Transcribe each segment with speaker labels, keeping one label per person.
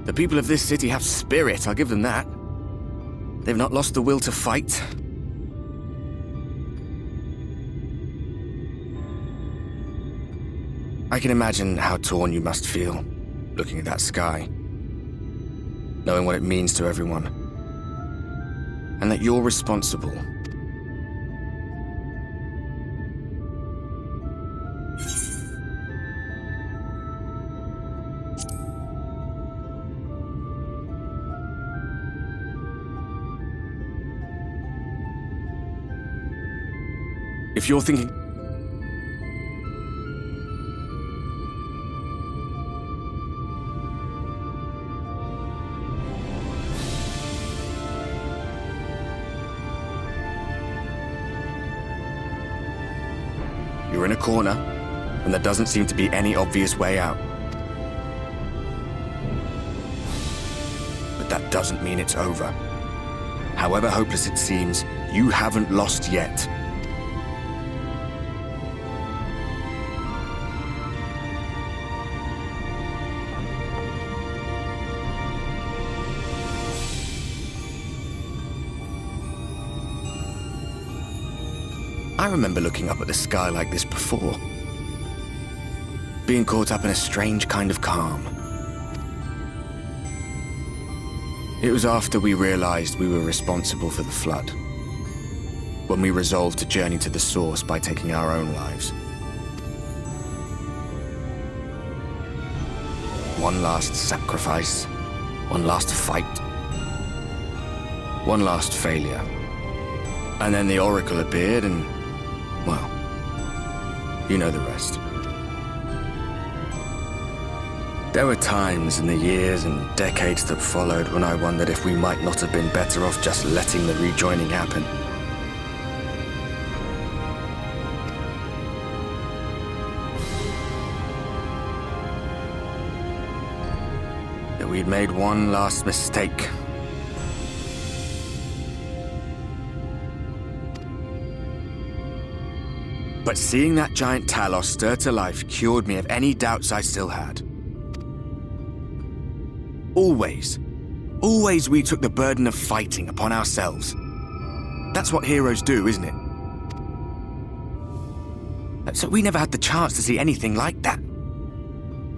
Speaker 1: The people of this city have spirit, I'll give them that. They've not lost the will to fight. I can imagine how torn you must feel, looking at that sky, knowing what it means to everyone, and that you're responsible. If you're thinking... You're in a corner, and there doesn't seem to be any obvious way out. But that doesn't mean it's over. However hopeless it seems, you haven't lost yet. I remember looking up at the sky like this before. Being caught up in a strange kind of calm. It was after we realized we were responsible for the flood. When we resolved to journey to the source by taking our own lives. One last sacrifice. One last fight. One last failure. And then the Oracle appeared and, well, you know the rest. There were times in the years and decades that followed when I wondered if we might not have been better off just letting the rejoining happen. That we'd made one last mistake. But seeing that giant Talos stir to life cured me of any doubts I still had. Always we took the burden of fighting upon ourselves. That's what heroes do, isn't it? So we never had the chance to see anything like that.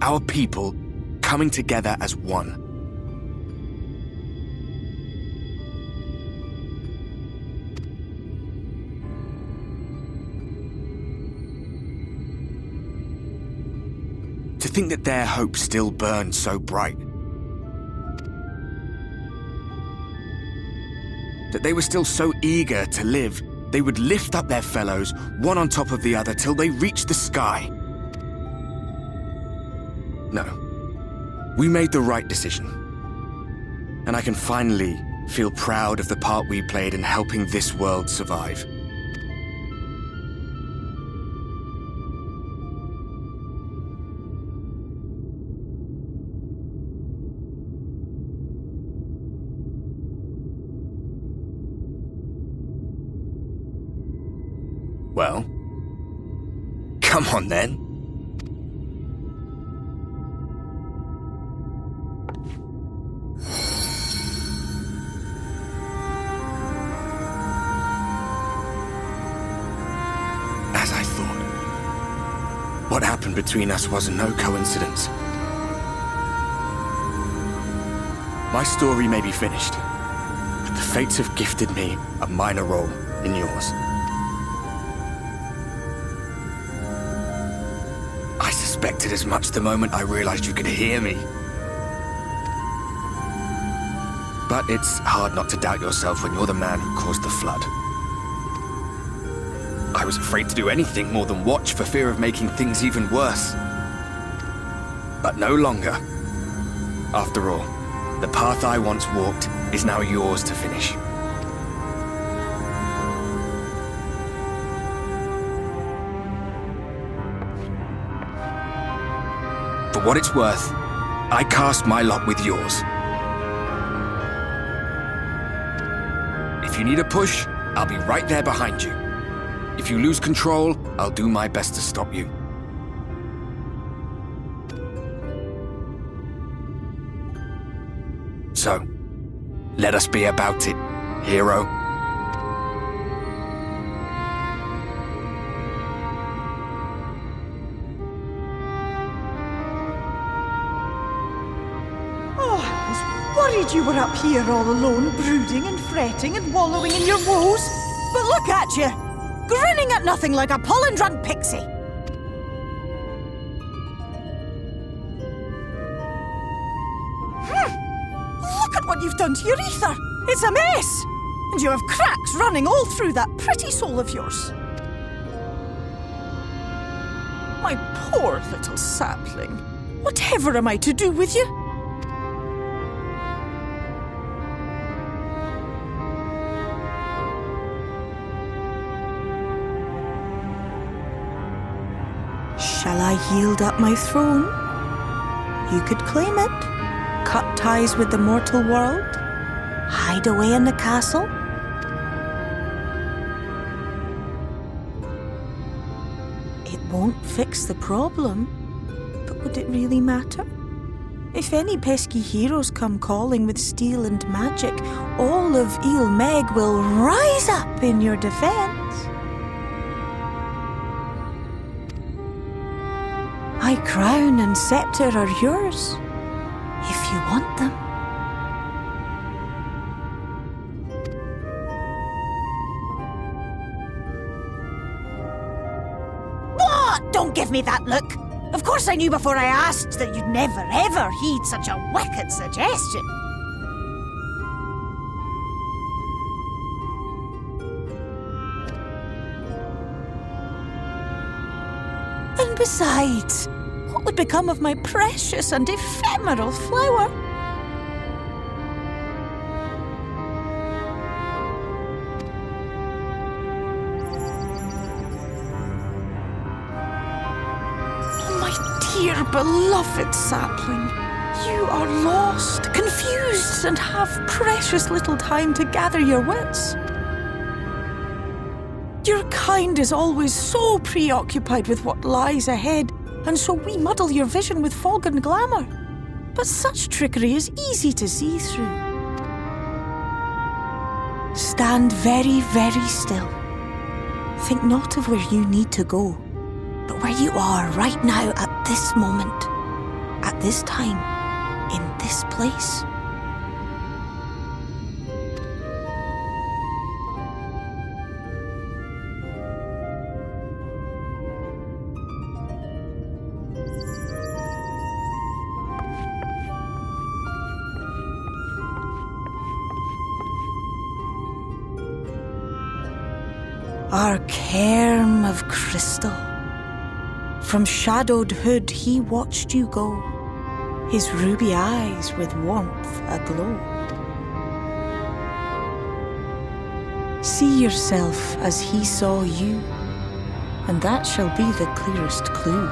Speaker 1: Our people coming together as one. To think that their hope still burned so bright. That they were still so eager to live, they would lift up their fellows, one on top of the other, till they reached the sky. No. We made the right decision. And I can finally feel proud of the part we played in helping this world survive. Well, come on then. As I thought, what happened between us was no coincidence. My story may be finished, but the fates have gifted me a minor role in yours. I suspected as much the moment I realized you could hear me. But it's hard not to doubt yourself when you're the man who caused the flood. I was afraid to do anything more than watch for fear of making things even worse. But no longer. After all, the path I once walked is now yours to finish. For what it's worth, I cast my lot with yours. If you need a push, I'll be right there behind you. If you lose control, I'll do my best to stop you. So, let us be about it, hero.
Speaker 2: Worried you were up here all alone, brooding and fretting and wallowing in your woes. But look at you, grinning at nothing like a pollen-drunk pixie. Look at what you've done to your ether. It's a mess. And you have cracks running all through that pretty soul of yours. My poor little sapling. Whatever am I to do with you? Shall I yield up my throne? You could claim it, cut ties with the mortal world, hide away in the castle. It won't fix the problem, but would it really matter? If any pesky heroes come calling with steel and magic, all of Eel Meg will rise up in your defense. My crown and sceptre are yours, if you want them. What? Don't give me that look! Of course I knew before I asked that you'd never ever heed such a wicked suggestion. And besides, what would become of my precious and ephemeral flower? Oh, my dear beloved sapling, you are lost, confused, and have precious little time to gather your wits. Your kind is always so preoccupied with what lies ahead, and so we muddle your vision with fog and glamour. But such trickery is easy to see through. Stand very, very still. Think not of where you need to go, but where you are right now at this moment, at this time, in this place. Our cairn of crystal. From shadowed hood he watched you go, his ruby eyes with warmth aglow. See yourself as he saw you, and that shall be the clearest clue.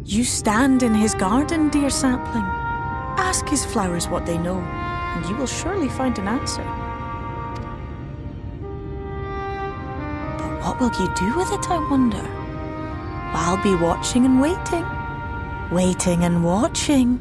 Speaker 2: You stand in his garden, dear sapling. Ask his flowers what they know, and you will surely find an answer. But what will you do with it, I wonder? I'll be watching and waiting, waiting and watching.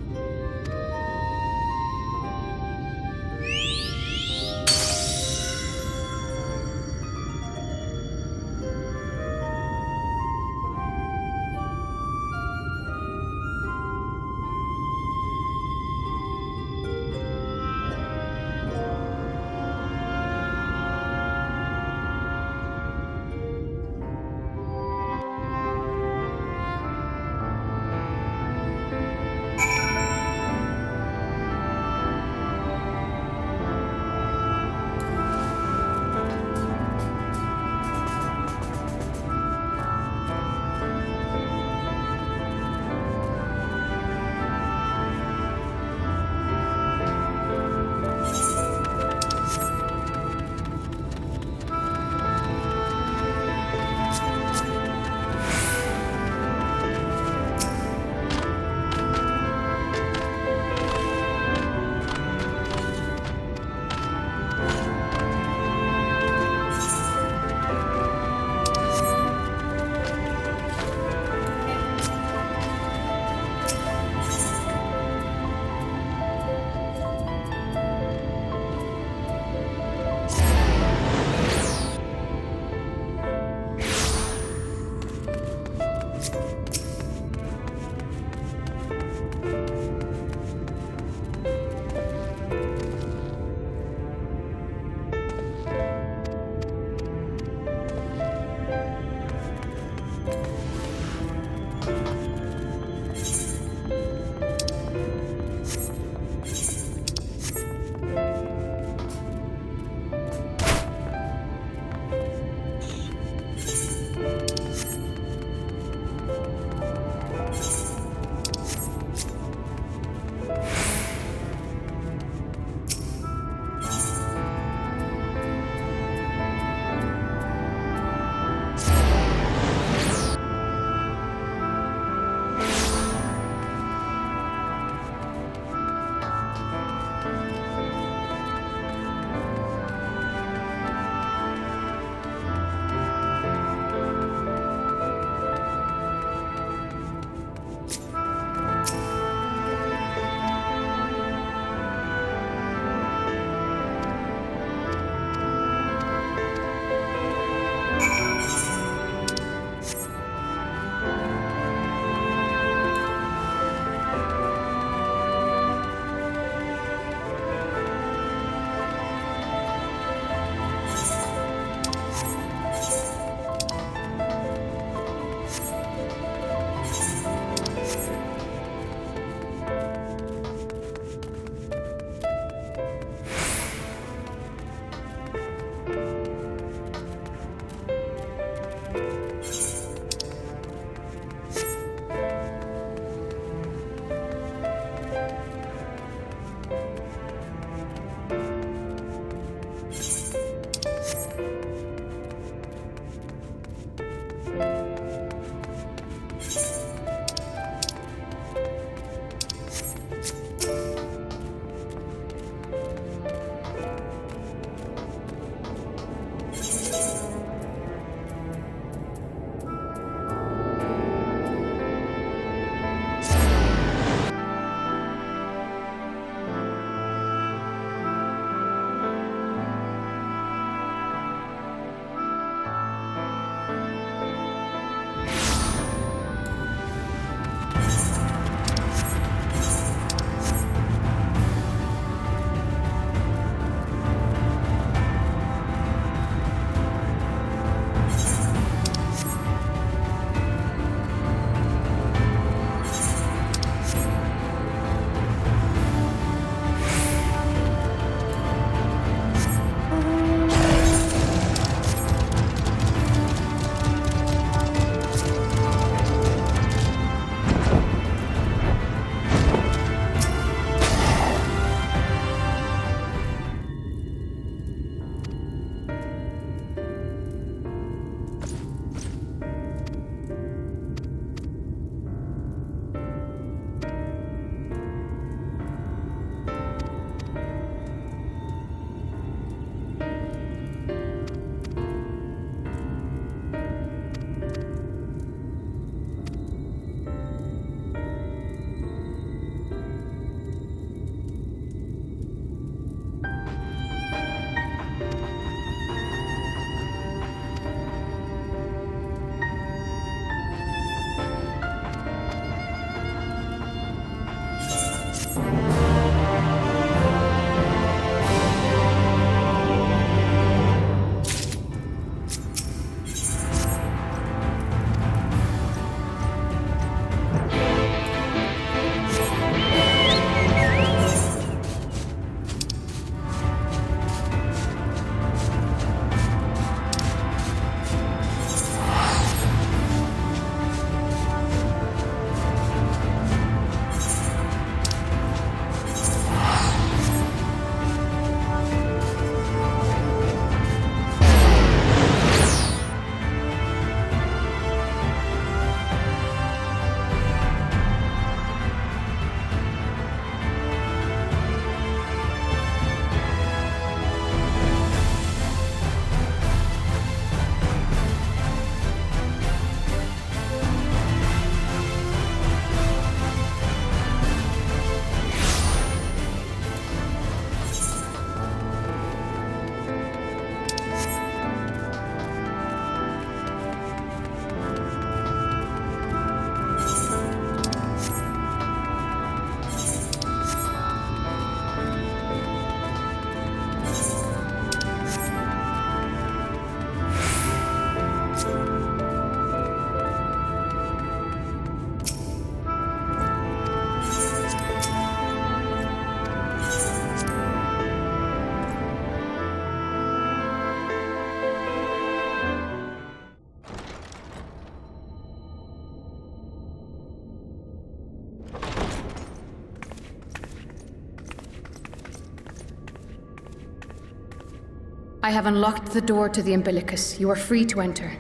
Speaker 3: I have unlocked the door to the umbilicus. You are free to enter.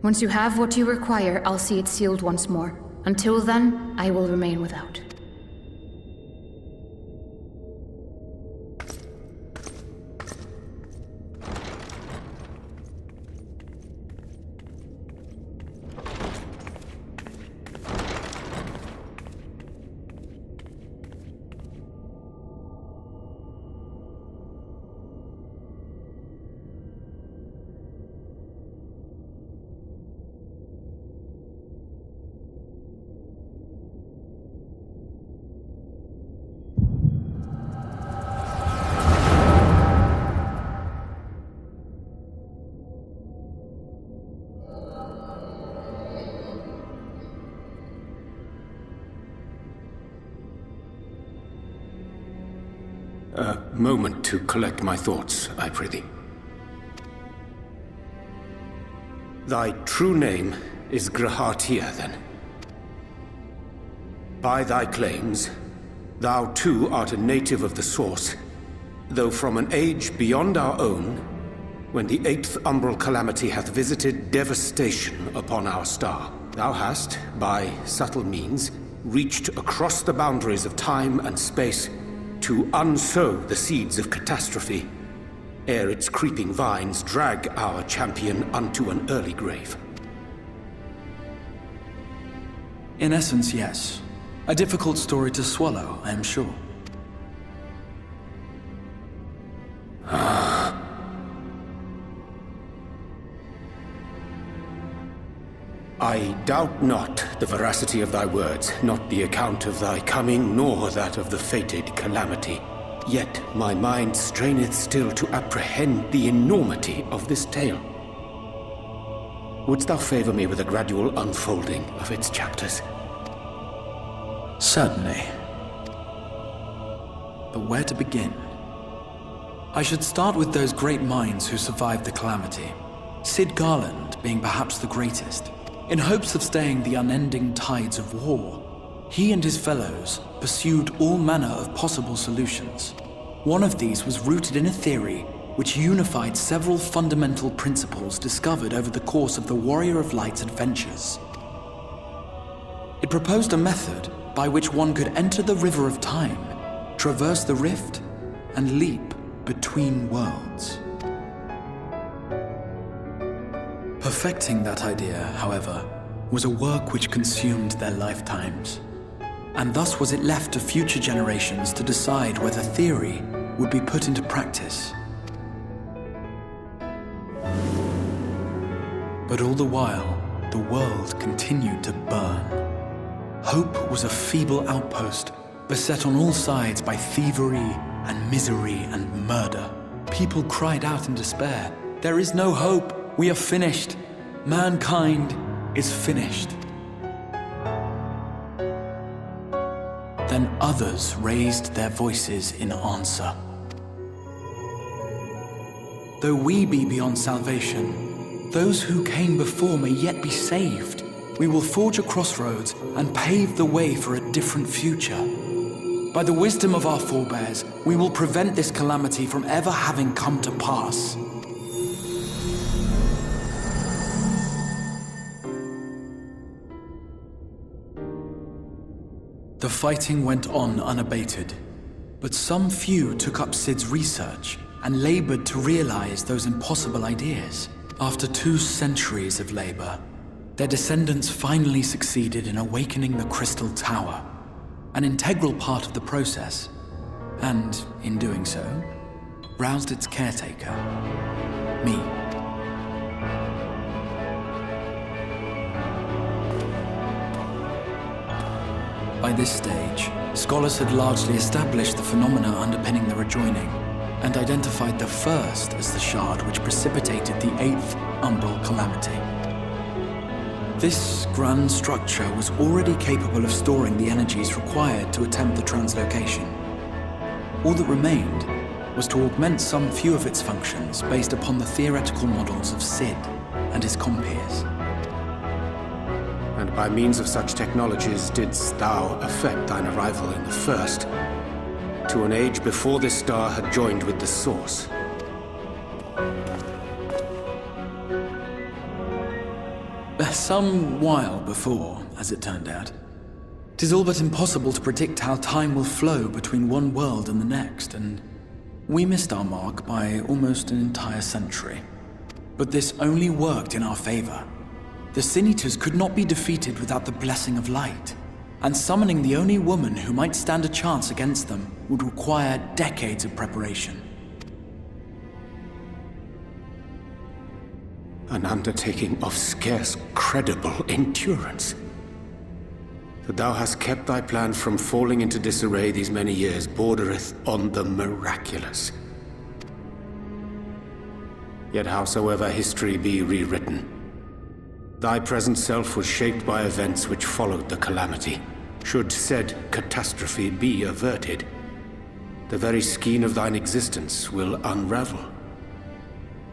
Speaker 3: Once you have what you require, I'll see it sealed once more. Until then, I will remain without.
Speaker 4: A moment to collect my thoughts, I prithee. Thy true name is G'rahartia, then. By thy claims, thou too art a native of the Source, though from an age beyond our own, when the 8th umbral calamity hath visited devastation upon our star. Thou hast, by subtle means, reached across the boundaries of time and space to unsow the seeds of catastrophe, ere its creeping vines drag our champion unto an early grave.
Speaker 5: In essence, yes. A difficult story to swallow, I am sure.
Speaker 4: I doubt not the veracity of thy words, not the account of thy coming, nor that of the fated calamity. Yet my mind straineth still to apprehend the enormity of this tale. Wouldst thou favor me with a gradual unfolding of its chapters?
Speaker 5: Certainly. But where to begin? I should start with those great minds who survived the calamity. Cid Garland being perhaps the greatest. In hopes of staying the unending tides of war, he and his fellows pursued all manner of possible solutions. One of these was rooted in a theory which unified several fundamental principles discovered over the course of the Warrior of Light's adventures. It proposed a method by which one could enter the River of Time, traverse the rift, and leap between worlds. Perfecting that idea, however, was a work which consumed their lifetimes. And thus was it left to future generations to decide whether theory would be put into practice. But all the while, the world continued to burn. Hope was a feeble outpost, beset on all sides by thievery and misery and murder. People cried out in despair, "There is no hope! We are finished. Mankind is finished." Then others raised their voices in answer. Though we be beyond salvation, those who came before may yet be saved. We will forge a crossroads and pave the way for a different future. By the wisdom of our forebears, we will prevent this calamity from ever having come to pass. The fighting went on unabated, but some few took up Cid's research and labored to realize those impossible ideas. After 2 centuries of labor, their descendants finally succeeded in awakening the Crystal Tower, an integral part of the process, and, in doing so, roused its caretaker, me. By this stage, scholars had largely established the phenomena underpinning the rejoining, and identified the first as the shard which precipitated the 8th umbral calamity. This grand structure was already capable of storing the energies required to attempt the translocation. All that remained was to augment some few of its functions based upon the theoretical models of Cid and his compeers.
Speaker 4: And by means of such technologies didst thou effect thine arrival in the first, to an age before this star had joined with the Source.
Speaker 5: Some while before, as it turned out, 'tis all but impossible to predict how time will flow between one world and the next, and we missed our mark by almost an entire century. But this only worked in our favor. The Sin Eaters could not be defeated without the blessing of light, and summoning the only woman who might stand a chance against them would require decades of preparation.
Speaker 4: An undertaking of scarce credible endurance. That thou hast kept thy plan from falling into disarray these many years bordereth on the miraculous. Yet howsoever history be rewritten, thy present self was shaped by events which followed the calamity. Should said catastrophe be averted, the very skein of thine existence will unravel.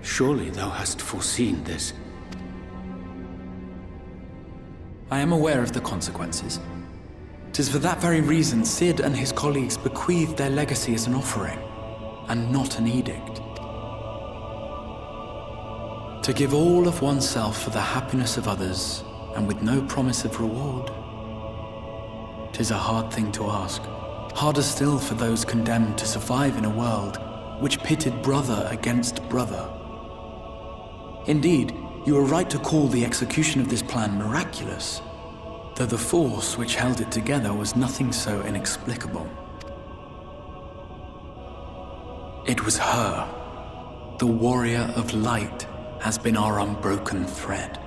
Speaker 4: Surely thou hast foreseen this.
Speaker 5: I am aware of the consequences. 'Tis for that very reason Cid and his colleagues bequeathed their legacy as an offering, and not an edict. To give all of oneself for the happiness of others, and with no promise of reward. 'Tis a hard thing to ask. Harder still for those condemned to survive in a world which pitted brother against brother. Indeed, you are right to call the execution of this plan miraculous, though the force which held it together was nothing so inexplicable. It was her. The warrior of light has been our unbroken thread.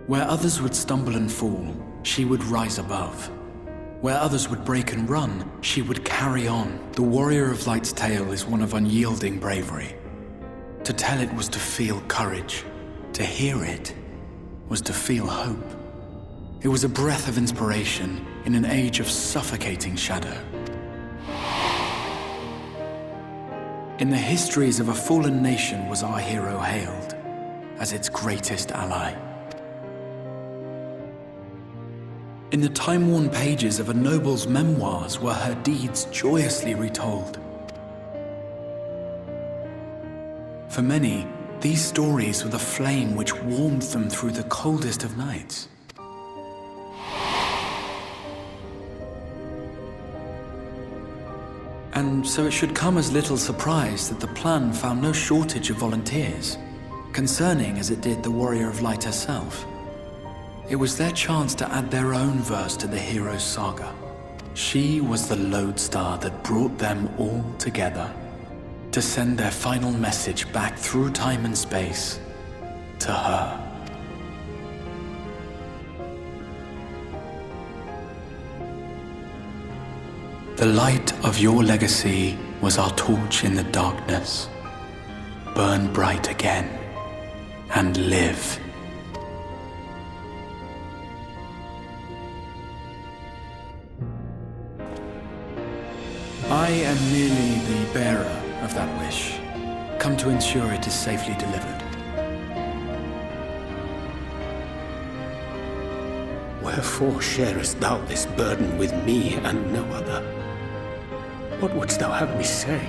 Speaker 5: Where others would stumble and fall, she would rise above. Where others would break and run, she would carry on. The warrior of light's tale is one of unyielding bravery. To tell it was to feel courage. To hear it was to feel hope. It was a breath of inspiration in an age of suffocating shadow. In the histories of a fallen nation was our hero hailed as its greatest ally. In the time-worn pages of a noble's memoirs were her deeds joyously retold. For many, these stories were the flame which warmed them through the coldest of nights. And so it should come as little surprise that the plan found no shortage of volunteers, concerning as it did the Warrior of Light herself. It was their chance to add their own verse to the hero's saga. She was the lodestar that brought them all together, to send their final message back through time and space to her. The light of your legacy was our torch in the darkness. Burn bright again and live. I am merely the bearer of that wish, come to ensure it is safely delivered.
Speaker 4: Wherefore sharest thou this burden with me and no other? What wouldst thou have me say?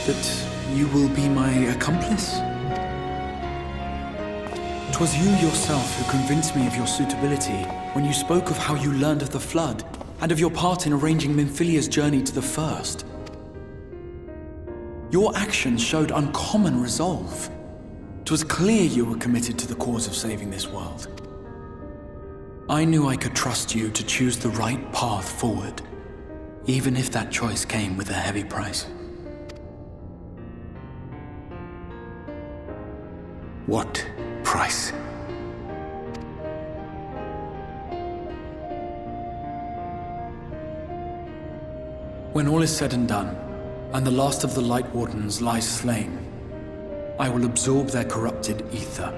Speaker 5: That you will be my accomplice? 'Twas you yourself who convinced me of your suitability when you spoke of how you learned of the Flood and of your part in arranging Minfilia's journey to the First. Your actions showed uncommon resolve. 'Twas clear you were committed to the cause of saving this world. I knew I could trust you to choose the right path forward, even if that choice came with a heavy price.
Speaker 4: What price?
Speaker 5: When all is said and done, and the last of the Light Wardens lies slain, I will absorb their corrupted ether,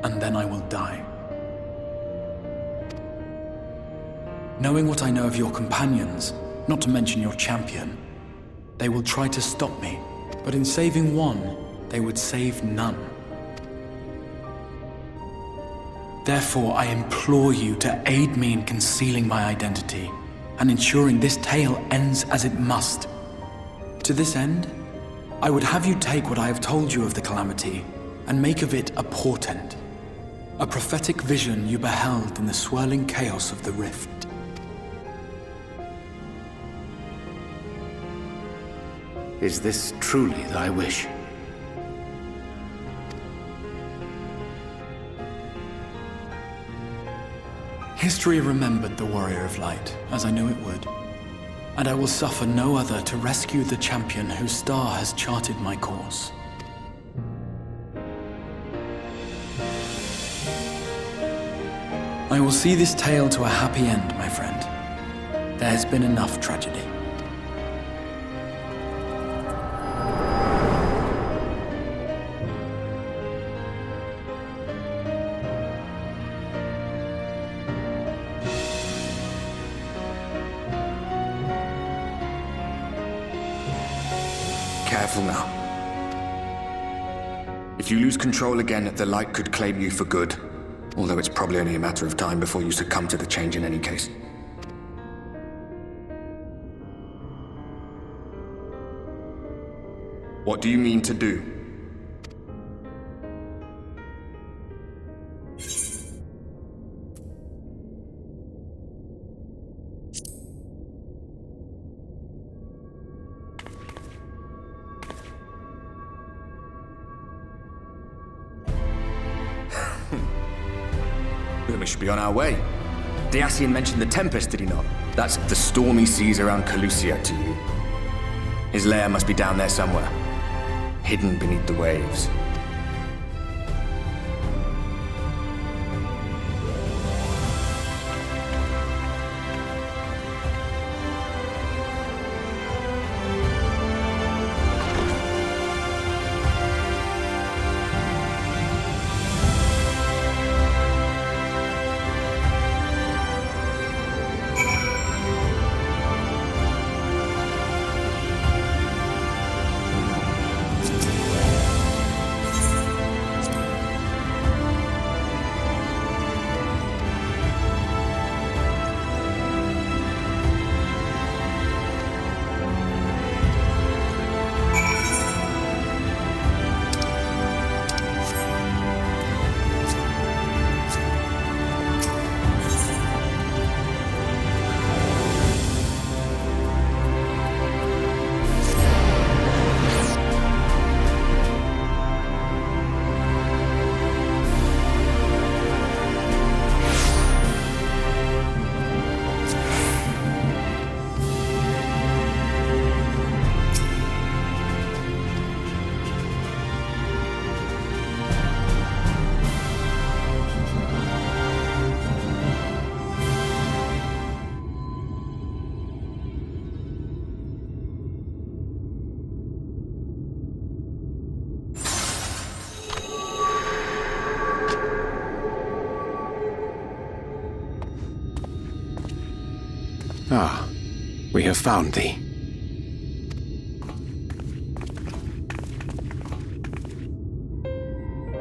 Speaker 5: and then I will die. Knowing what I know of your companions, not to mention your champion, they will try to stop me, but in saving one, they would save none. Therefore, I implore you to aid me in concealing my identity and ensuring this tale ends as it must. To this end, I would have you take what I have told you of the Calamity and make of it a portent, a prophetic vision you beheld in the swirling chaos of the Rift.
Speaker 4: Is this truly thy wish?
Speaker 5: History remembered the Warrior of Light, as I knew it would. And I will suffer no other to rescue the champion whose star has charted my course. I will see this tale to a happy end, my friend. There has been enough tragedy.
Speaker 1: Careful now. If you lose control again, the light could claim you for good. Although it's probably only a matter of time before you succumb to the change in any case. What do you mean to do? We should be on our way. Dacian mentioned the Tempest, did he not? That's the stormy seas around Calusia to you. His lair must be down there somewhere, hidden beneath the waves.
Speaker 4: Ah, we have found thee.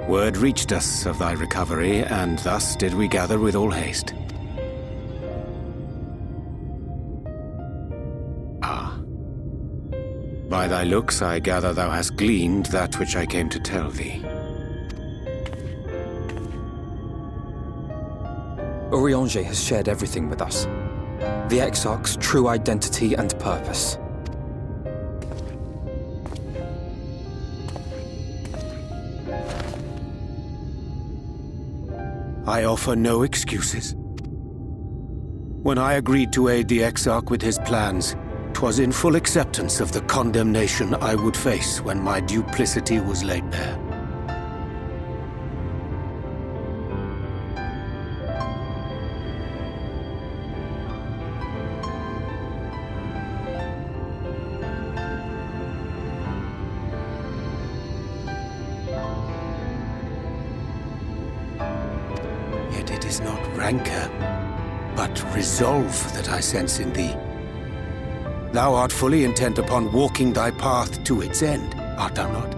Speaker 4: Word reached us of thy recovery, and thus did we gather with all haste. Ah. By thy looks I gather thou hast gleaned that which I came to tell thee.
Speaker 6: Urianger has shared everything with us. The Exarch's true identity and purpose.
Speaker 4: I offer no excuses. When I agreed to aid the Exarch with his plans, 'twas in full acceptance of the condemnation I would face when my duplicity was laid bare. It is not rancor, but resolve that I sense in thee. Thou art fully intent upon walking thy path to its end, art thou not?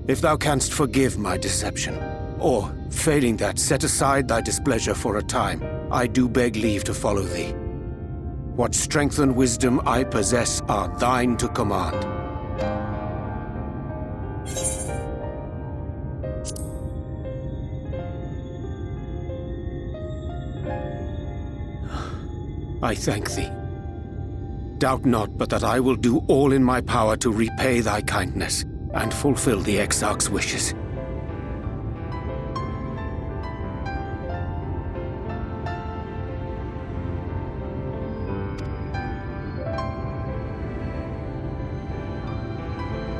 Speaker 4: If thou canst forgive my deception, or, failing that, set aside thy displeasure for a time, I do beg leave to follow thee. What strength and wisdom I possess are thine to command. I thank thee. Doubt not but that I will do all in my power to repay thy kindness and fulfill the Exarch's wishes.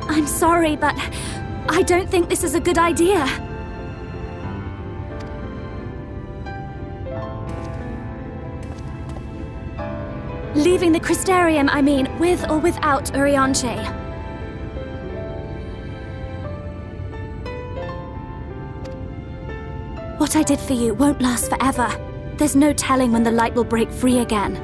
Speaker 7: I'm sorry, but I don't think this is a good idea. Leaving the Crystarium, I mean, with or without Urianger. What I did for you won't last forever. There's no telling when the light will break free again.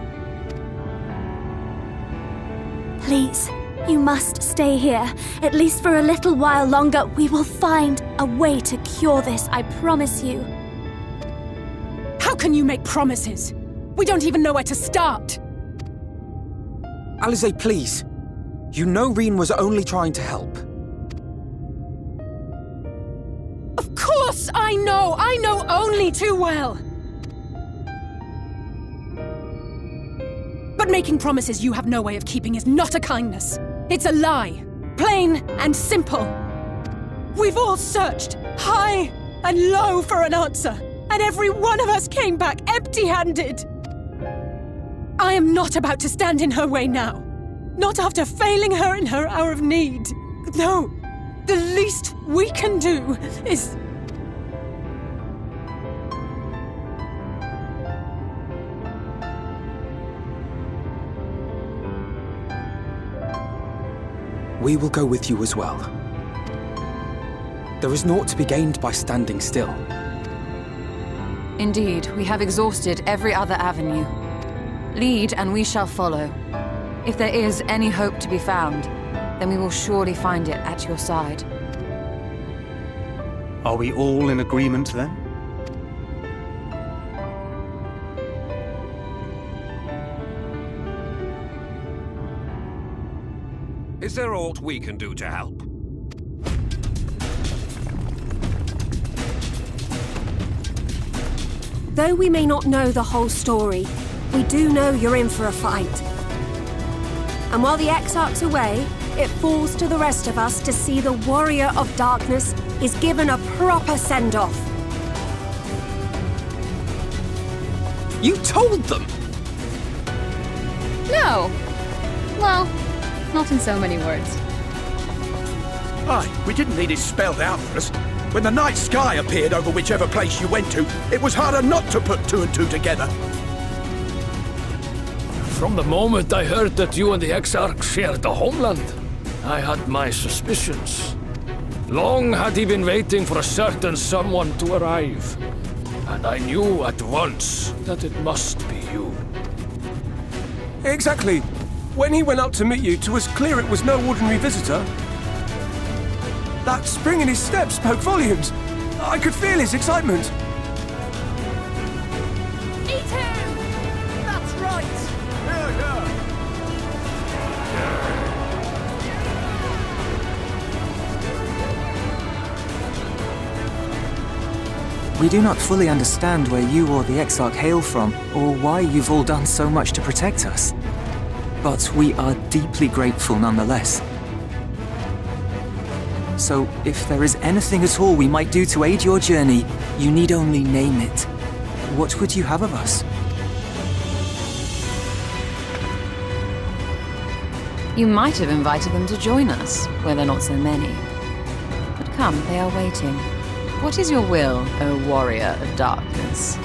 Speaker 7: Please, you must stay here, at least for a little while longer. We will find a way to cure this, I promise you.
Speaker 8: How can you make promises? We don't even know where to start.
Speaker 6: Alisaie, please. You know Rean was only trying to help.
Speaker 8: Of course I know! I know only too well! But making promises you have no way of keeping is not a kindness. It's a lie. Plain and simple. We've all searched, high and low, for an answer, and every one of us came back empty-handed. I am not about to stand in her way now. Not after failing her in her hour of need. No, the least we can do is...
Speaker 6: We will go with you as well. There is naught to be gained by standing still.
Speaker 9: Indeed, we have exhausted every other avenue. Lead, and we shall follow. If there is any hope to be found, then we will surely find it at your side.
Speaker 10: Are we all in agreement, then?
Speaker 11: Is there aught we can do to help?
Speaker 12: Though we may not know the whole story, we do know you're in for a fight. And while the Exarch's away, it falls to the rest of us to see the Warrior of Darkness is given a proper send-off.
Speaker 6: You told them!
Speaker 3: No! Well, not in so many words.
Speaker 13: Aye, we didn't need it spelled out for us. When the night sky appeared over whichever place you went to, it was harder not to put two and two together.
Speaker 14: From the moment I heard that you and the Exarch shared the homeland, I had my suspicions. Long had he been waiting for a certain someone to arrive, and I knew at once that it must be you.
Speaker 15: Exactly. When he went up to meet you, 'twas clear it was no ordinary visitor. That spring in his step spoke volumes. I could feel his excitement.
Speaker 8: Eat him! That's right!
Speaker 16: We do not fully understand where you or the Exarch hail from, or why you've all done so much to protect us. But we are deeply grateful nonetheless. So, if there is anything at all we might do to aid your journey, you need only name it. What would you have of us?
Speaker 9: You might have invited them to join us, where there are not so many. But come, they are waiting. What is your will, O Warrior of Darkness?